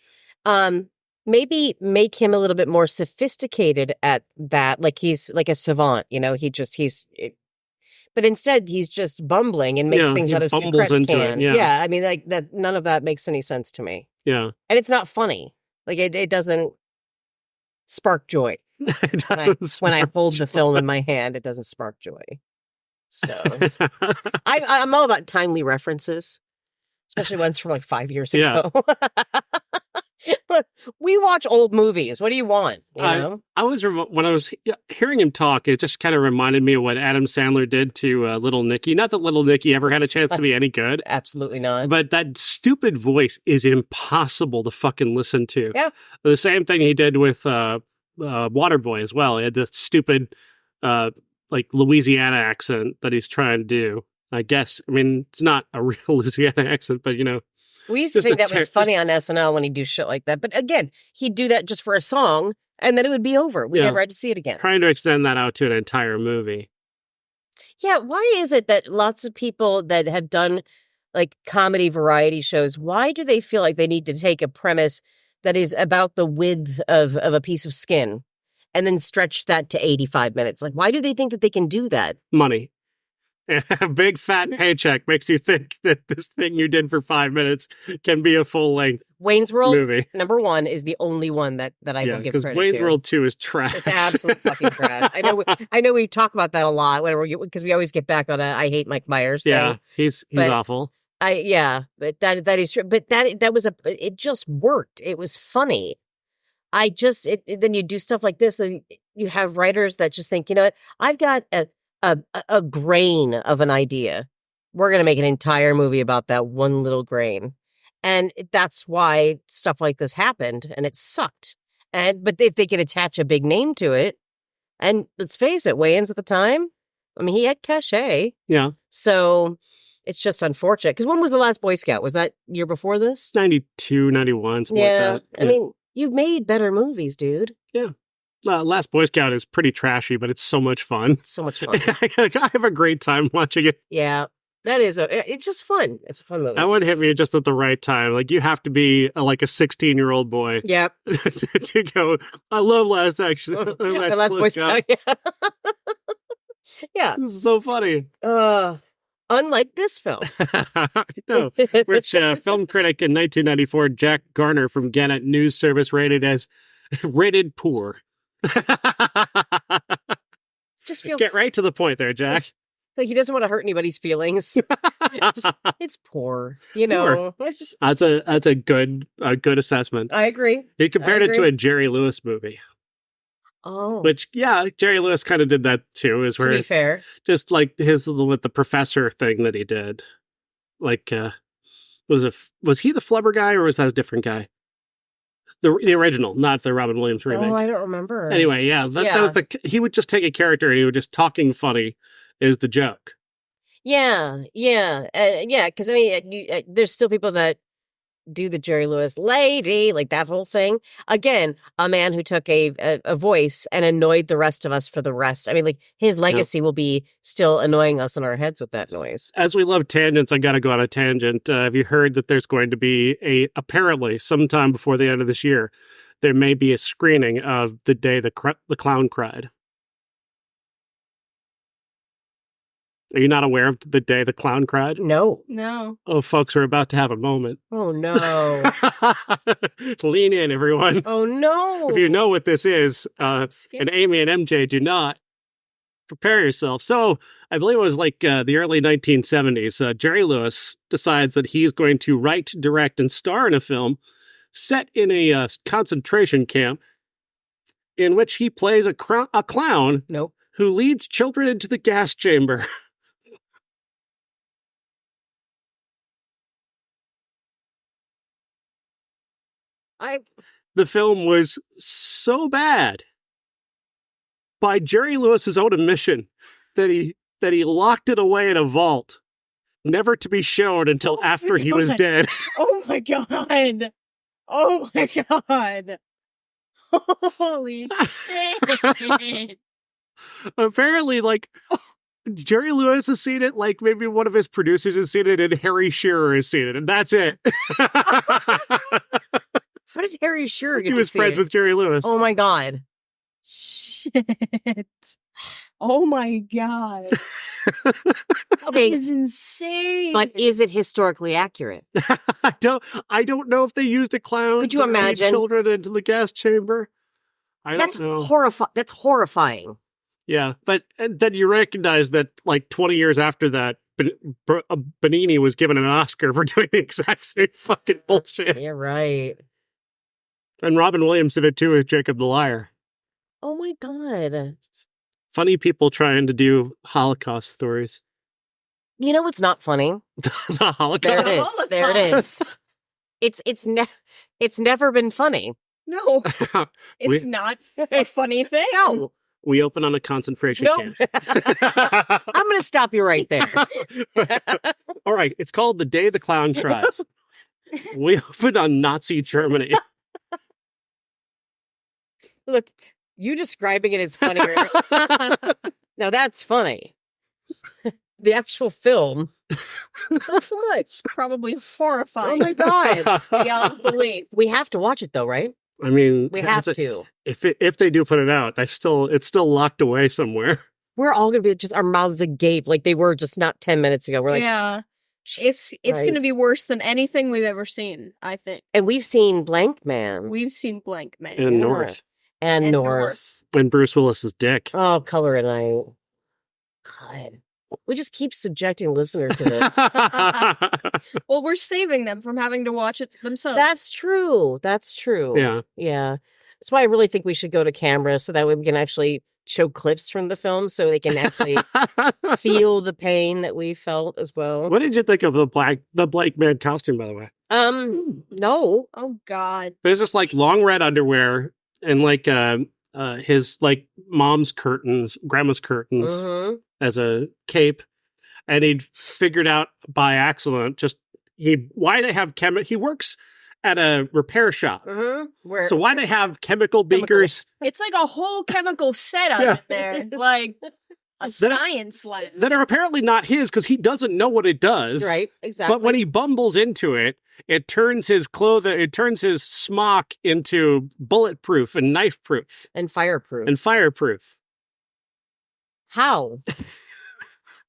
maybe make him a little bit more sophisticated at that. Like he's like a savant, but instead he's just bumbling and makes things out of secrets can. Yeah, I mean, like that. None of that makes any sense to me. Yeah, and it's not funny. Like it doesn't spark joy. When I hold the film in my hand, it doesn't spark joy. So I'm all about timely references, especially ones from like 5 years ago. Look, we watch old movies. What do you want? When I was hearing him talk, it just kind of reminded me of what Adam Sandler did to Little Nicky. Not that Little Nicky ever had a chance to be any good. Absolutely not. But that stupid voice is impossible to fucking listen to. Yeah. The same thing he did with Waterboy as well. He had the stupid like Louisiana accent that he's trying to do. I guess. I mean, it's not a real Louisiana accent, but we used to think that was funny on SNL when he'd do shit like that. But again, he'd do that just for a song, and then it would be over. We never had to see it again. Trying to extend that out to an entire movie. Yeah, why is it that lots of people that have done like comedy variety shows, why do they feel like they need to take a premise that is about the width of a piece of skin and then stretch that to 85 minutes? Like, why do they think that they can do that? Money. A big fat paycheck makes you think that this thing you did for 5 minutes can be a full length Wayne's World movie. Number 1 is the only one that I will give credit to. Wayne's World 2 is trash. It's absolute fucking trash. I know we talk about that a lot because we always get back on I hate Mike Myers thing. Yeah, he's awful. But that is true. But it just worked. It was funny. Then you do stuff like this and you have writers that just think, you know what, I've got a grain of an idea. We're going to make an entire movie about that one little grain. And that's why stuff like this happened and it sucked. But if they could attach a big name to it, and let's face it, Wayans at the time, I mean, he had cachet. Yeah. So It's just unfortunate. Because when was the last Boy Scout? Was that year before this? 92, 91, something like that. I mean, you've made better movies, dude. Yeah. Last Boy Scout is pretty trashy, but it's so much fun. It's so much fun. I have a great time watching it. Yeah. It's just fun. It's a fun movie. That one hit me just at the right time. Like, you have to be like a 16-year-old boy. Yep. to go, I love Last Action. Last Boy Scout. Yeah. Yeah. This is so funny. Unlike this film. No, which film critic in 1994, Jack Garner from Gannett News Service rated poor. Just feels Get right to the point there, Jack. like he doesn't want to hurt anybody's feelings. It's poor, you know. Poor. That's a good assessment. I agree. He compared it to a Jerry Lewis movie. Oh, Which, yeah, Jerry Lewis kind of did that too. Is where to be fair, just like his with the professor thing that he did. Like, was he the flubber guy or was that a different guy? The original, not the Robin Williams remake. Oh, I don't remember. Anyway, that was he would just take a character and he would just talking funny is the joke. Yeah. Because I mean, there's still people that do the Jerry Lewis lady, like that whole thing. Again, a man who took a voice and annoyed the rest of us for the rest. I mean, like his legacy will be still annoying us in our heads with that noise. As we love tangents, I got to go on a tangent. Have you heard that there's going to be apparently sometime before the end of this year, there may be a screening of The Day the Clown Cried? Are you not aware of The Day the Clown Cried? No. Oh, folks, we're about to have a moment. Oh, no. Lean in, everyone. Oh, no. If you know what this is, and Amy and MJ do not, prepare yourself. So, I believe it was like the early 1970s. Jerry Lewis decides that he's going to write, direct, and star in a film set in a concentration camp in which he plays a clown who leads children into the gas chamber. The film was so bad by Jerry Lewis's own admission that he locked it away in a vault, never to be shown until after he was dead. Oh my god! Oh my god! Holy shit! Apparently, like, Jerry Lewis has seen it, like maybe one of his producers has seen it, and Harry Shearer has seen it, and that's it. How did Harry Shearer get He to was see friends it? with Jerry Lewis. Oh my god. Shit. Oh my god. Okay. That is insane. But is it historically accurate? I don't know if they used a clown Could you to lead imagine? children into the gas chamber. I don't know. That's horrifying. Yeah, but then you recognize that like 20 years after that, Benigni was given an Oscar for doing the exact same fucking bullshit. You're right. And Robin Williams did it too with Jacob the Liar. Oh my god. Funny people trying to do Holocaust stories. You know what's not funny? The Holocaust. There it is. There it is. It's never been funny. No. It's not a funny thing. No. We open on a concentration camp. I'm going to stop you right there. All right. It's called The Day the Clown Cries. We opened on Nazi Germany. Look, you describing it is funnier. Now that's funny. The actual film, not so much. It's probably horrifying. Oh my god. Beyond belief. We have to watch it though, right? I mean, We have to. If they do put it out, it's still locked away somewhere. We're all going to be just our mouths agape like they were just not 10 minutes ago. We're like, yeah. Jesus It's going to Christ. be worse than anything we've ever seen, I think. And we've seen Blankman. We've seen Blankman. And Yeah. North. And North. And Bruce Willis's dick. Oh, Color and Night. God. We just keep subjecting listeners to this. Well, we're saving them from having to watch it themselves. That's true. That's true. Yeah. Yeah. That's why I really think we should go to camera so that way we can actually show clips from the film so they can actually feel the pain that we felt as well. What did you think of the Blankman costume, by the way? No. Oh, God. It was just like long red underwear and like his like grandma's curtains Mhm. as a cape. and he'd figured out by accident why they have he works at a repair shop. So why they have chemical beakers? It's like a whole chemical setup in there, like a science lab. That are apparently not his because he doesn't know what it does. Right, exactly. But when he bumbles into it, it turns his smock into bulletproof and knife proof. And fireproof. How?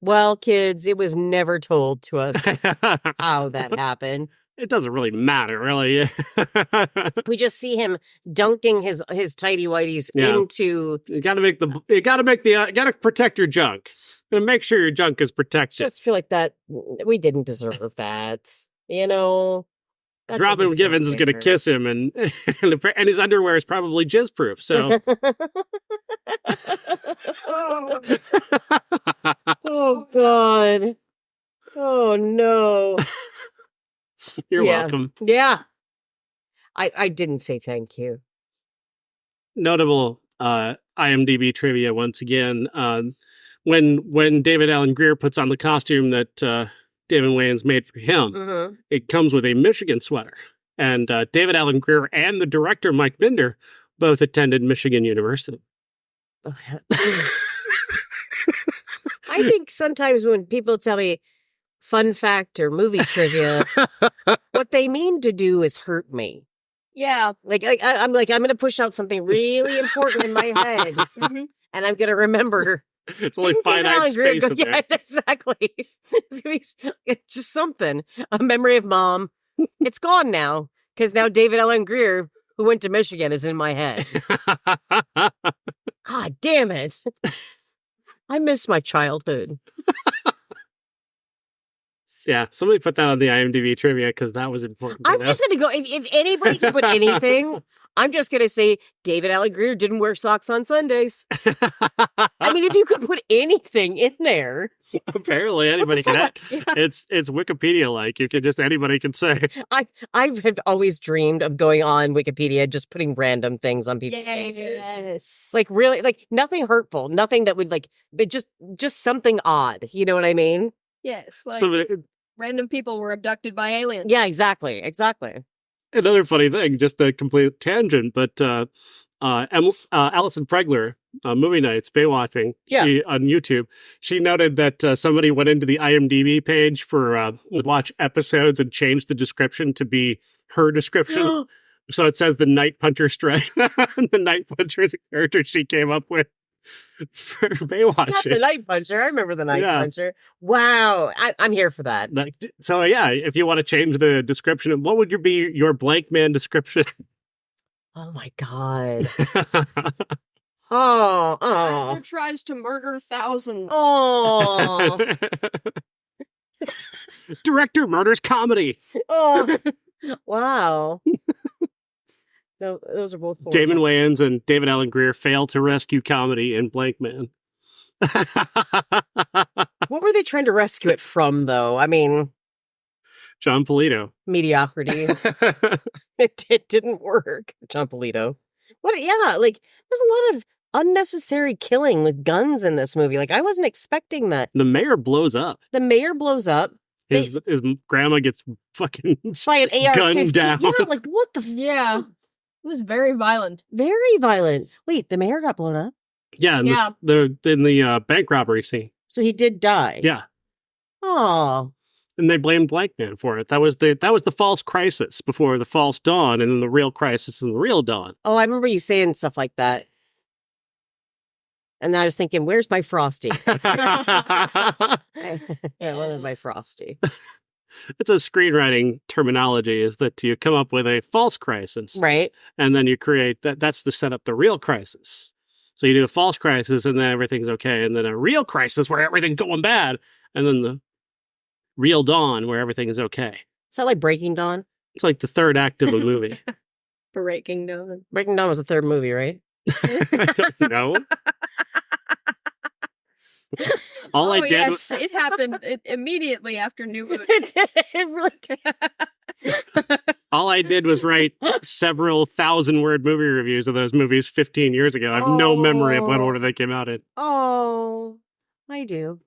Well, kids, it was never told to us how that happened. It doesn't really matter, really. We just see him dunking his tighty whities into. You gotta protect your junk. And make sure your junk is protected. Just feel like that we didn't deserve that. You know. Robin Givens is gonna kiss him, and his underwear is probably jizz proof. So. Oh God. Oh no. You're welcome. Yeah. I didn't say thank you. Notable IMDb trivia once again. When David Allen Grier puts on the costume that Damon Wayans made for him, it comes with a Michigan sweater. And David Allen Grier and the director, Mike Binder, both attended Michigan University. I think sometimes when people tell me fun fact or movie trivia, what they mean to do is hurt me. Yeah. I'm going to push out something really important in my head, and I'm going to remember. It's only finite space in there. Yeah, exactly. It's just something. A memory of mom. It's gone now, because now David Allen Grier, who went to Michigan, is in my head. God damn it. I miss my childhood. Yeah, somebody put that on the IMDb trivia because that was important. I'm just going to go, if anybody can put anything, I'm just going to say David Allen Grier didn't wear socks on Sundays. I mean, if you could put anything in there. Apparently anybody can. Yeah. It's Wikipedia-like. Anybody can say. I have always dreamed of going on Wikipedia, just putting random things on people's pages. Yes. Like really, like nothing hurtful, nothing that would but just something odd. You know what I mean? Yes. Like random people were abducted by aliens. Yeah, exactly. Another funny thing, just a complete tangent, but Alison Pregler, Movie Nights, Baywatching, on YouTube, she noted that somebody went into the IMDb page for watch episodes and changed the description to be her description. So it says the Night Puncher strike. The Night Puncher is a character she came up with for Baywatching. Not the Night Puncher. I remember the Night Puncher. Wow. I'm here for that. So, if you want to change the description, what would be your Blankman description? Oh, my God. Oh. Who tries to murder thousands. Oh. Director murders comedy. Oh. Wow. No, those are both horrible. Damon Wayans and David Allen Grier fail to rescue comedy in Blankman. What were they trying to rescue it from, though? I mean... John Polito. Mediocrity. It didn't work. John Polito. There's a lot of unnecessary killing with guns in this movie. I wasn't expecting that. The mayor blows up. His grandma gets fucking by an AR-15. gunned down. Yeah, what the... Yeah. It was very violent. Very violent. Wait, the mayor got blown up? Yeah, in the bank robbery scene. So he did die? Yeah. Oh. And they blamed Blankman for it. That was the false crisis before the false dawn, and then the real crisis and the real dawn. Oh, I remember you saying stuff like that. And I was thinking, where's my Frosty? I wanted my Frosty. It's a screenwriting terminology, is that you come up with a false crisis. Right. And then you create that's to set up the real crisis. So you do a false crisis and then everything's okay. And then a real crisis where everything's going bad. And then the real dawn where everything is okay. Is that like Breaking Dawn? It's like the third act of a movie. Breaking Dawn. Breaking Dawn was the third movie, right? I don't know. It happened immediately after New Moon. It really did. All I did was write several 1,000-word movie reviews of those movies 15 years ago. I have no memory of what order they came out in. Oh, I do.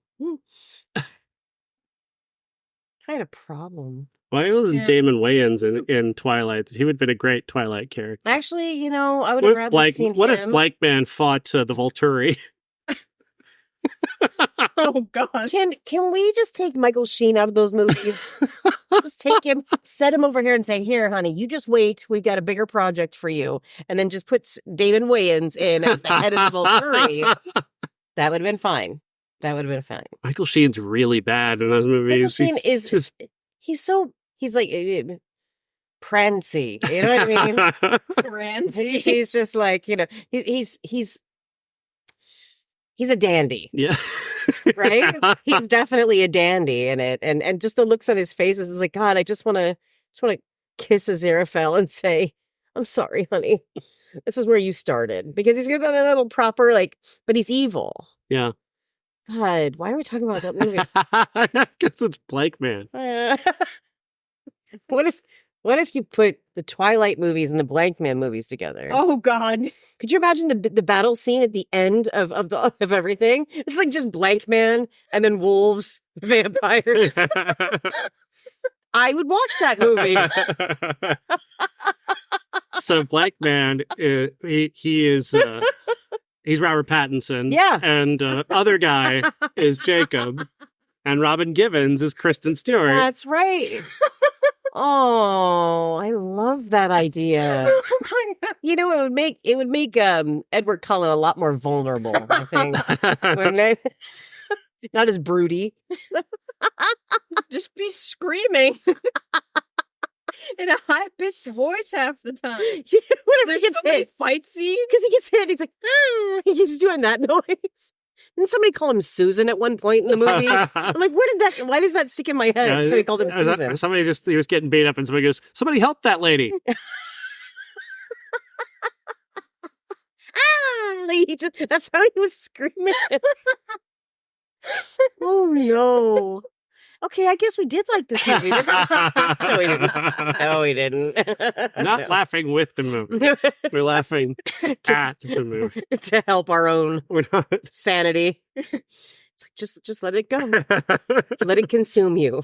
I had a problem. Why wasn't Damon Wayans in Twilight? He would have been a great Twilight character. Actually, I would have rather seen What him. if Blankman fought the Volturi? Oh God! Can we just take Michael Sheen out of those movies? Just take him, set him over here, and say, "Here, honey, you just wait. We've got a bigger project for you." And then just put Damon Wayans in as the head of the Volturi. That would have been fine. That would have been fine. Michael Sheen's really bad in those movies. Michael Sheen he's like prancy. You know what I mean? Prancy. He's just like, he's a dandy. Yeah. Right? He's definitely a dandy in it. And just the looks on his face is like, God, I just want to kiss Aziraphale and say, I'm sorry, honey. This is where you started. Because he's got that little proper, but he's evil. Yeah. God, why are we talking about that movie? Because it's Blankman. What if you put the Twilight movies and the Blankman movies together? Oh God! Could you imagine the battle scene at the end of everything? It's like just Blankman and then wolves, vampires. I would watch that movie. So Blankman, he is he's Robert Pattinson. Yeah. And other guy is Jacob, and Robin Givens is Kristen Stewart. That's right. Oh, I love that idea. It would make Edward Cullen a lot more vulnerable, I think. Wouldn't it? Not as broody. Just be screaming in a high-pitched voice half the time. Whenever There's he gets so many hit. fight scenes. Because he gets hit, he's like, ah! He keeps doing that noise. Didn't somebody call him Susan at one point in the movie? I'm like, why does that stick in my head? So he called him Susan. He was getting beat up and somebody goes, somebody help that lady. That's how he was screaming. Oh no. Okay, I guess we did like this movie. No, we didn't. No, we didn't. Not laughing with the movie. We're laughing at the movie. To help our own We're not. sanity. It's like, just let it go. Let it consume you.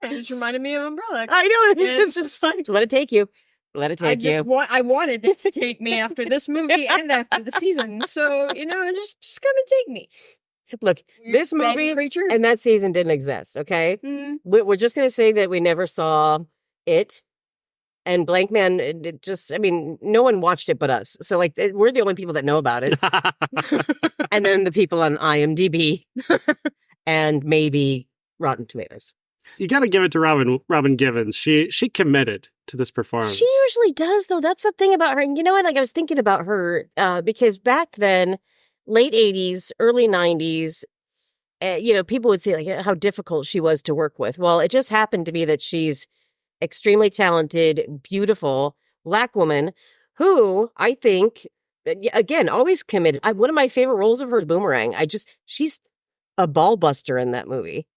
It just reminded me of Umbrella. I know. Yeah, It's just like, let it take you. Let it take you. I wanted it to take me after this movie and after the season. So, just come and take me. Look, Weird this bag movie creature. and that season didn't exist, okay? Mhm. We're just going to say that we never saw it. And Blankman, no one watched it but us. So, we're the only people that know about it. And then the people on IMDb and maybe Rotten Tomatoes. You got to give it to Robin Givens. She committed to this performance. She usually does, though. That's the thing about her. And you know what? I was thinking about her because back then, late 80s, early 90s, people would say how difficult she was to work with. Well, it just happened to be that she's extremely talented, beautiful Black woman who I think, again, always committed. One of my favorite roles of hers is Boomerang. She's a ball buster in that movie.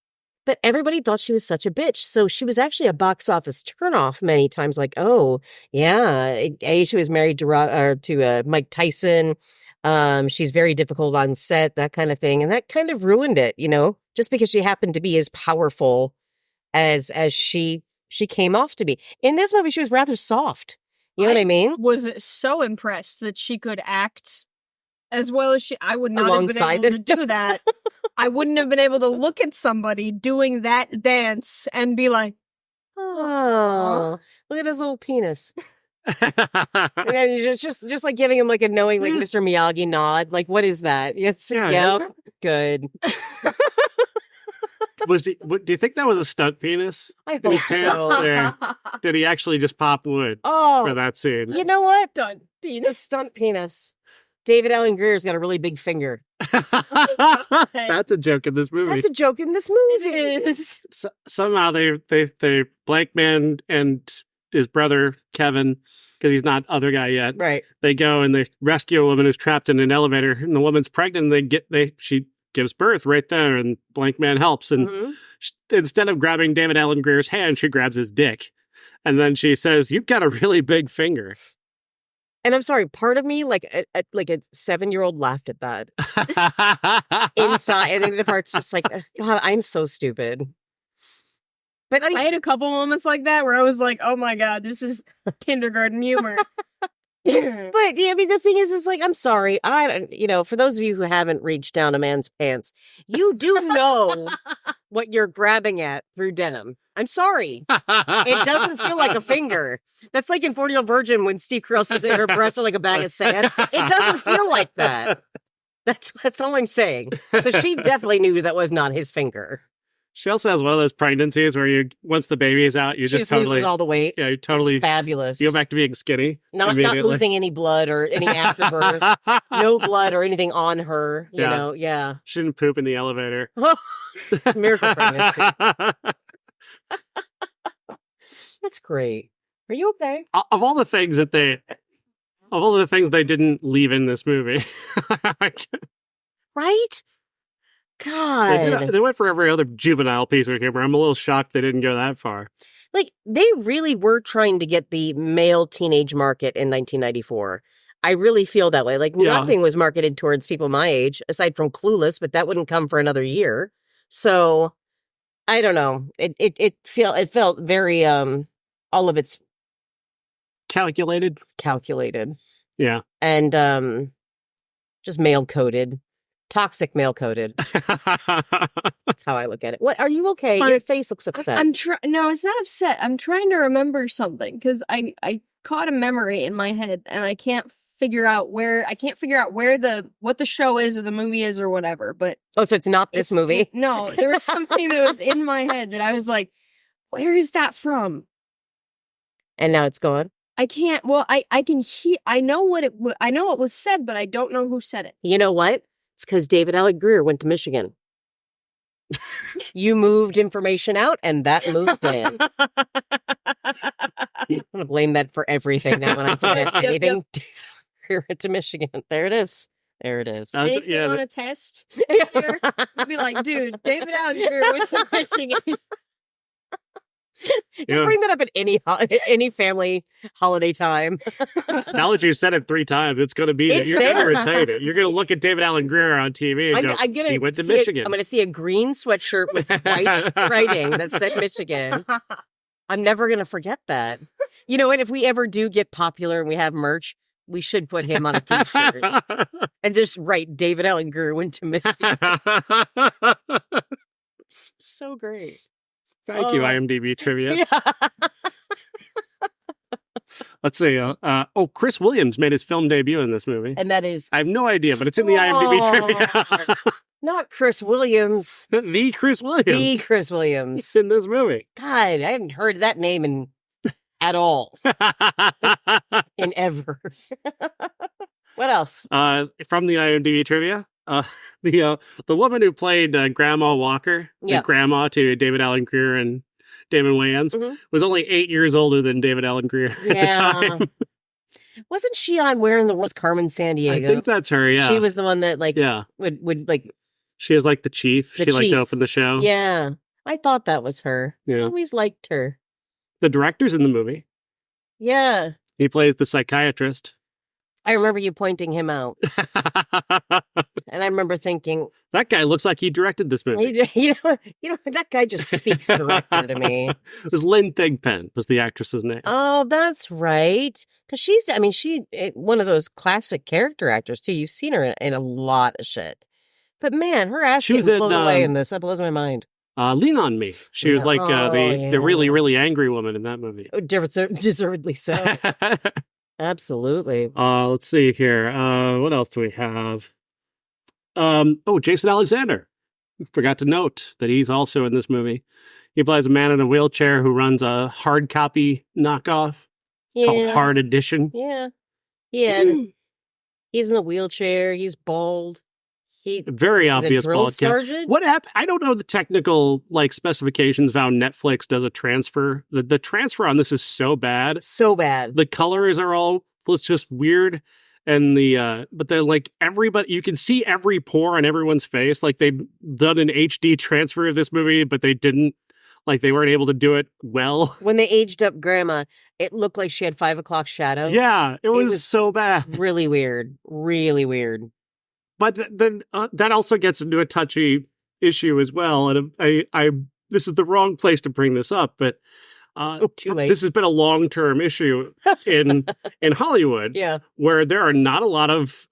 But everybody thought she was such a bitch. So she was actually a box office turnoff many times. Like, oh, yeah. She was married to Mike Tyson. She's very difficult on set, that kind of thing. And that kind of ruined it, just because she happened to be as powerful as she came off to be. In this movie, she was rather soft. You know what I mean? Was so impressed that she could act as well as I would not Alongside have been able to do that. I wouldn't have been able to look at somebody doing that dance and be like, oh, look at his little penis. And you just like giving him a knowing Mr. Miyagi nod. What is that? Yeah, good. Do you think that was a stunt penis? I hope so. Did he actually just pop wood for that scene? You know what? stunt The stunt penis. David Allen Grier's got a really big finger. That's a joke in this movie. That's a joke in this movie. It is. Somehow they Blankman and his brother Kevin, because he's not other guy yet. Right. They go and they rescue a woman who's trapped in an elevator, and the woman's pregnant. And she gives birth right there, and Blankman helps. And instead of grabbing David Allen Grier's hand, she grabs his dick, and then she says, "You've got a really big finger." And I'm sorry, part of me, like a 7-year-old, laughed at that. Inside, I think the part's just like, God, I'm so stupid. But I mean, I had a couple moments like that where I was like, oh my God, this is kindergarten humor. but yeah, I mean, the thing is like, I'm sorry. For those of you who haven't reached down a man's pants, you do know what you're grabbing at through denim. I'm sorry. It doesn't feel like a finger. That's like in 40-Year-Old Virgin when Steve Carell says that her breasts are like a bag of sand. It doesn't feel like that. That's all I'm saying. So she definitely knew that was not his finger. She also has one of those pregnancies where once the baby is out, you She just loses all the weight. Yeah, you totally... It's fabulous. You go back to being skinny. Not losing any blood or any afterbirth. No blood or anything on her. You know, yeah. She didn't poop in the elevator. Miracle pregnancy. That's great. Are you okay? Of all the things they didn't leave in this movie. Right? God. They went for every other juvenile piece of humor. I'm a little shocked they didn't go that far. Like, they really were trying to get the male teenage market in 1994. I really feel that way. Like, nothing was marketed towards people my age, aside from Clueless, but that wouldn't come for another year. So, I don't know. It felt very, all of it's... Calculated. Yeah. And, just male-coded. Toxic male-coded. That's how I look at it. What? Are you okay? Your face looks upset. No, it's not upset. I'm trying to remember something because I caught a memory in my head and I can't figure out what the show is or the movie is or whatever. But so it's not this movie? No, there was something that was in my head that I was like, where is that from? And now it's gone. I can't. Well, I can hear. I know what was said, but I don't know who said it. You know what? It's because Allen Grier went to Michigan. You moved information out, and that moved in. I'm going to blame that for everything now when I forget anything. Grier went to Michigan. There it is. Anything on a test this year? I'd be like, dude, David Allen Grier went to Michigan. Just bring that up at any family holiday time. Now that you said it 3 times, it's going to be It's you're going there. to retain it. You're going to look at David Allen Grier on TV and he went to Michigan. I'm going to see a green sweatshirt with white writing that said Michigan. I'm never going to forget that. You know what? If we ever do get popular and we have merch, we should put him on a t-shirt and just write David Allen Grier went to Michigan. So great. Thank you, IMDb trivia. Yeah. Let's see. Chris Williams made his film debut in this movie. And that is... I have no idea, but it's in the IMDb trivia. Not Chris Williams. The Chris Williams. The Chris Williams. He's in this movie. God, I hadn't heard that name at all. In ever. What else? From the IMDb trivia, the woman who played Grandma Walker, the grandma to David Allen Grier and Damon Wayans, was only 8 years older than David Allen Grier at the time. Wasn't she on Where in the World is Carmen Sandiego? I think that's her, yeah. She was the one that, would like... She was like the chief. She liked to open the show. Yeah. I thought that was her. Yeah. I always liked her. The director's in the movie. Yeah. He plays the psychiatrist. I remember you pointing him out. And I remember thinking... That guy looks like he directed this movie. You know, that guy just speaks director to me. It was Lynn Thigpen was the actress's name. Oh, that's right. Because she's one of those classic character actors, too. You've seen her in a lot of shit. But man, her ass she was getting blown away in this. That blows my mind. Lean on Me. She was like the really, really angry woman in that movie. Oh, deservedly so. Absolutely. Let's see here. What else do we have? Jason Alexander. Forgot to note that he's also in this movie. He plays a man in a wheelchair who runs a hard copy knockoff called Hard Edition. Yeah. Yeah. He's in a wheelchair. He's bald. Very obvious bald sergeant. What happened? I don't know the technical specifications of how Netflix does a transfer. The transfer on this is so bad. So bad. The colors are all it's just weird. And but then everybody, you can see every pore on everyone's face. Like they've done an HD transfer of this movie, but they didn't Like they weren't able to do it well. When they aged up Grandma, it looked like she had 5 o'clock shadow. Yeah, it was so bad. Really weird. Really weird. But then that also gets into a touchy issue as well. And I this is the wrong place to bring this up, but Too late. this has been a long-term issue in Hollywood. Yeah. Where there are not a lot of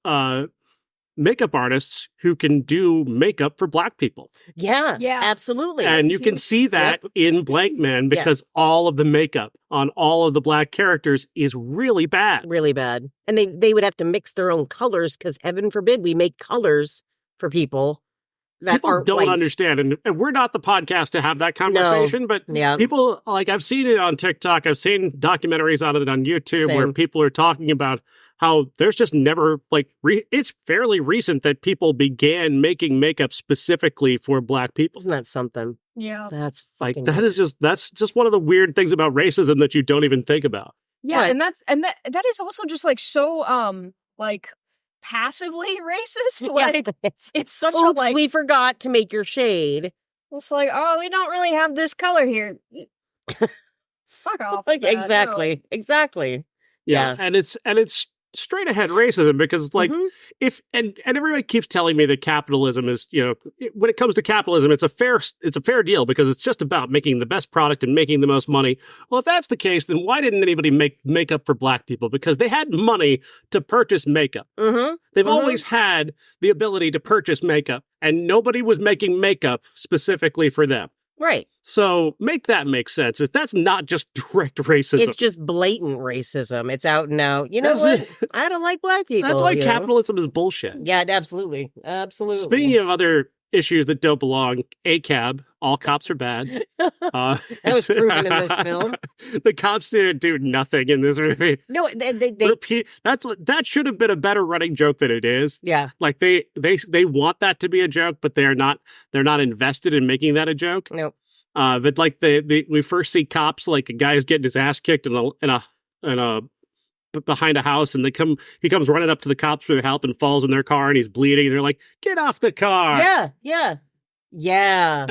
makeup artists who can do makeup for Black people. Yeah. Yeah. Absolutely. And you can see that in Blankman because all of the makeup on all of the Black characters is really bad. Really bad. And they would have to mix their own colors because heaven forbid we make colors for people that People aren't don't white. understand, and we're not the podcast to have that conversation, but Yeah. people, like, I've seen it on TikTok, I've seen documentaries on it on YouTube where Same. people are talking about how there's just never, like, it's fairly recent that people began making makeup specifically for Black people. Isn't that something? Yeah. That's Like, fucking that's just one of the weird things about racism that you don't even think about. Yeah, Right. and that is also just like so like passively racist. Yeah, Like it's such a oops, like we forgot to make your shade. it's like, oh, we don't really have this color here. Fuck off. with that, no. Exactly. Yeah. And it's straight ahead racism because, like, Mhm. if and everybody keeps telling me that capitalism is, when it comes to capitalism, it's a fair deal because it's just about making the best product and making the most money. Well, if that's the case, then why didn't anybody make makeup for Black people? Because they had money to purchase makeup. Mm-hmm. They've always had the ability to purchase makeup, and nobody was making makeup specifically for them. Right. So make that make sense. If that's not just direct racism. It's just blatant racism. It's out and out. You know That's what? it. I don't like Black people. That's why you know? capitalism is bullshit. Yeah, absolutely. Absolutely. Speaking of other issues that don't belong, ACAB, all cops are bad. That was proven in this film. The cops didn't do nothing in this movie. No, they That should have been a better running joke than it is. yeah. Like they want that to be a joke, but they're not invested in making that a joke. No. But like we first see cops, like a guy's getting his ass kicked in a behind a house, and he comes running up to the cops for help and falls in their car, and he's bleeding, and they're like, "Get off the car!" Yeah.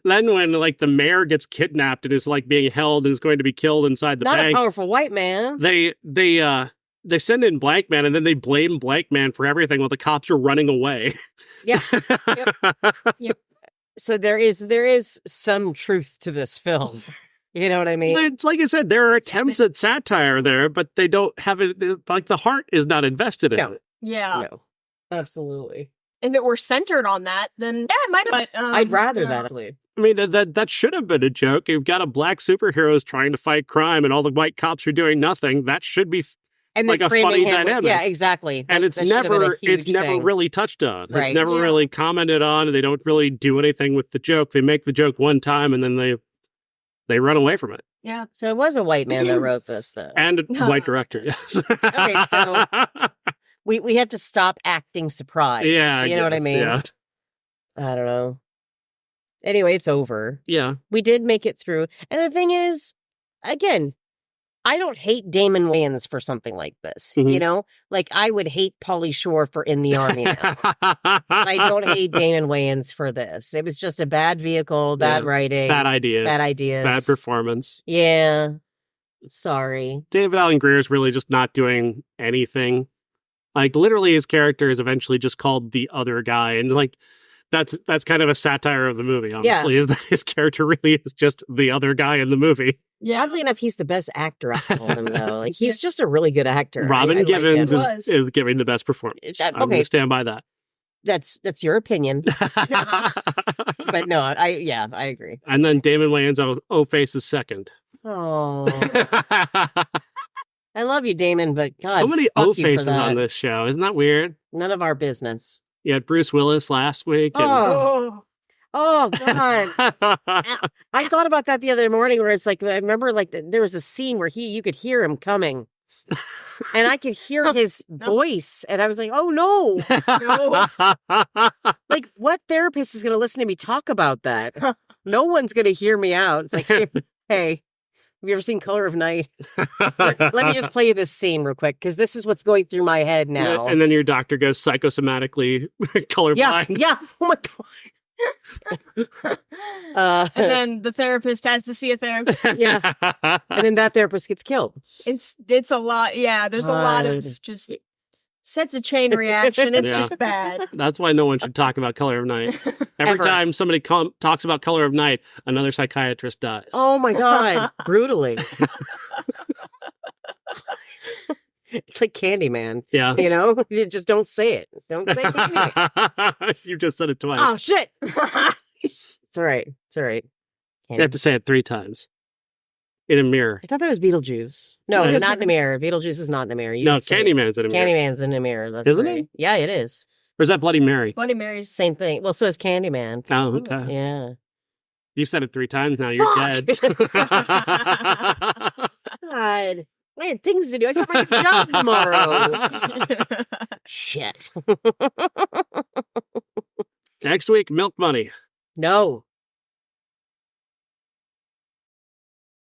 Then when, like, the mayor gets kidnapped and is, like, being held and is going to be killed inside the Not bank, a powerful white man. they send in Blankman, and then they blame Blankman for everything while the cops are running away. Yeah. Yep. So there is some truth to this film. You know what I mean? Like I said, there are attempts at satire there, but they don't have it. Like, the heart is not invested in No. it. Yeah. No. Absolutely. And if it were centered on that, then yeah, it might. But I'd rather yeah. that. Actually. I mean, that should have been a joke. You've got a Black superheroes trying to fight crime, and all the white cops are doing nothing. That should be And like then a framing funny him with- dynamic. yeah, exactly. and it's that should have been a never huge thing. really touched on. It's Right. never Yeah. really commented on. They don't really do anything with the joke. They make the joke one time, and then they run away from it. Yeah. So it was a white man that wrote this, though. And a white director, yes. Okay, so we have to stop acting surprised. Yeah, I you know what I guess, mean? yeah. I don't know. Anyway, it's over. Yeah. We did make it through. And the thing is, again, I don't hate Damon Wayans for something like this. Mhm. You know? Like, I would hate Pauly Shore for In the Army now. But I don't hate Damon Wayans for this. It was just a bad vehicle, bad Yeah. writing. Bad ideas. Bad ideas. Bad performance. Yeah. Sorry. David Allen Grier is really just not doing anything. Like, literally, his character is eventually just called the other guy, and like that's kind of a satire of the movie. Honestly, is that his character really is just the other guy in the movie. Yeah. Oddly enough, he's the best actor out of all of them, though. Like, he's just a really good actor. Robin I like Givens him. Was. is giving the best performance. That- I'm going okay. to stand by that. That's your opinion. But no, I agree. And then Damon Wayans O-Face is second. Oh, I love you, Damon, but God, So many fuck you for O-Faces that. on this show. Isn't that weird? None of our business. You had Bruce Willis last week. And... Oh. Oh God, I thought about that the other morning. Where it's like, I remember, like, there was a scene where you could hear him coming, and I could hear his voice, and I was like, oh no, like, what therapist is going to listen to me talk about that? No one's going to hear me out. It's like, hey, have you ever seen Color of Night? Let me just play you this scene real quick, because this is what's going through my head now. And then your doctor goes psychosomatically colorblind. Yeah. Oh my God. And then the therapist has to see a therapist. Yeah. And then that therapist gets killed. It's a lot. Yeah, there's a lot of just sets a chain reaction. It's just bad. That's why no one should talk about Color of Night. Every Ever. time somebody talks about Color of Night, another psychiatrist dies. Oh my God. Brutally. It's like Candyman. Yeah. You know, you just don't say it. Don't say Candyman. You just said it twice. Oh, shit. It's all right. It's all right. You have to say it 3 times. In a mirror. I thought that was Beetlejuice. No, Yeah. not in a mirror. Beetlejuice is not in a mirror. You No, just say it. Candyman's in a mirror. Candyman's in a mirror. That's Isn't right. it? Yeah, it is. Or is that Bloody Mary? Bloody Mary's. Same thing. Well, so is Candyman. Oh, okay. Yeah. You've said it 3 times now. You're Fuck! dead. God. I had things to do. I start my job tomorrow. Shit. Next week, Milk Money. No.